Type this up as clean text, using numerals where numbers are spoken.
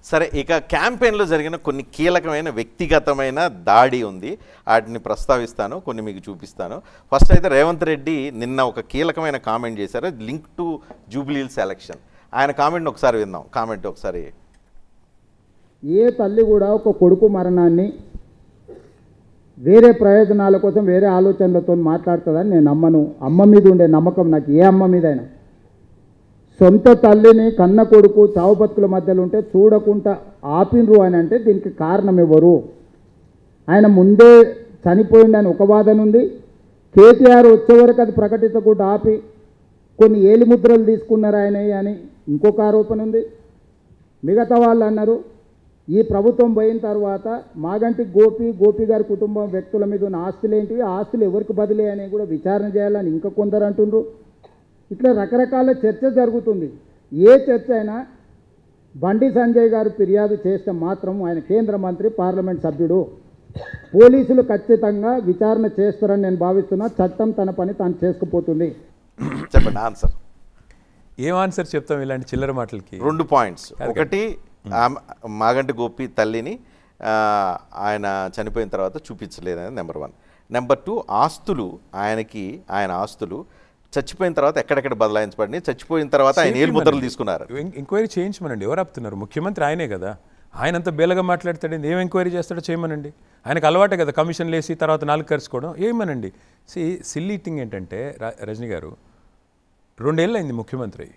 సరే, ఇక క్యాంపెయిన్లో జరిగిన కొన్ని కీలకమైన వ్యక్తిగతమైన దాడి ఉంది, వాటిని ప్రస్తావిస్తాను, కొన్ని మీకు చూపిస్తాను. ఫస్ట్ అయితే రేవంత్ రెడ్డి నిన్న ఒక కీలకమైన కామెంట్ చేశారు, link to Jubilee hills election. ఆయన కామెంట్ని ఒకసారి విందాం. కామెంట్ ఒకసారి. ఏ తల్లి కూడా ఒక కొడుకు మరణాన్ని వేరే ప్రయోజనాల కోసం వేరే ఆలోచనలతో మాట్లాడుతుందని నేను నమ్మను. అమ్మ మీద ఉండే నమ్మకం నాకు ఏ అమ్మ మీదైనా. సొంత తల్లిని కన్న కొడుకు చావు బతుకుల మధ్యలో ఉంటే చూడకుండా ఆపినరు అని అంటే దీనికి కారణం ఎవరు? ఆయన ముందే చనిపోయిండని ఒక వాదన ఉంది. కేటీఆర్ వచ్చే వరకు అది ప్రకటించకుండా ఆపి కొన్ని ఏలిముద్రలు తీసుకున్నారు ఆయన అని ఇంకొక ఆరోపణ ఉంది. మిగతా వాళ్ళు అన్నారు ఈ ప్రభుత్వం పోయిన తర్వాత మాగంటి గోపి గారి కుటుంబం వ్యక్తుల మీద ఉన్న ఆస్తులు ఏంటివి, ఆస్తులు ఎవరికి బదిలీ అని కూడా విచారణ చేయాలని ఇంకా కొందరు అంటుండ్రు. ఇట్లా రకరకాల చర్చ జరుగుతుంది. ఏ చర్చ అయినా బండి సంజయ్ గారు ఫిర్యాదు చేస్తే మాత్రం ఆయన కేంద్ర మంత్రి, పార్లమెంట్ సభ్యుడు, పోలీసులు ఖచ్చితంగా విచారణ చేస్తారని నేను భావిస్తున్నా. చట్టం తన పని తాను చేసుకుపోతుంది. చెప్పండి ఆన్సర్. ఏం ఆన్సర్ చెప్తాం ఇలాంటి చిల్లర మాటలకి? 2 పాయింట్స్. ఒకటి, మాగంటి గోపి తల్లిని ఆయన చనిపోయిన తర్వాత చూపించలేదని నెంబర్ 1. నెంబర్ 2, ఆస్తులు ఆయన ఆస్తులు చచ్చిపోయిన తర్వాత ఎక్కడెక్కడ బదలాయించబడి, చచ్చిపోయిన తర్వాత ఆయన ఏలుముద్రలు తీసుకున్నారు. ఎంక్వైరీ చేయించమనండి. ఎవరు ఆపుతున్నారు? ముఖ్యమంత్రి ఆయనే కదా. ఆయన అంత బేలగా మాట్లాడతాడు, ఏం ఎంక్వైరీ చేస్తాడో చేయమనండి. ఆయనకు అలవాటే కదా కమిషన్లు వేసి తర్వాత 4 కరుచుకోవడం. ఏమనండి. సిల్లీ థింగ్ ఏంటంటే రజనీ గారు 2 ఏళ్ళు అయింది ముఖ్యమంత్రి.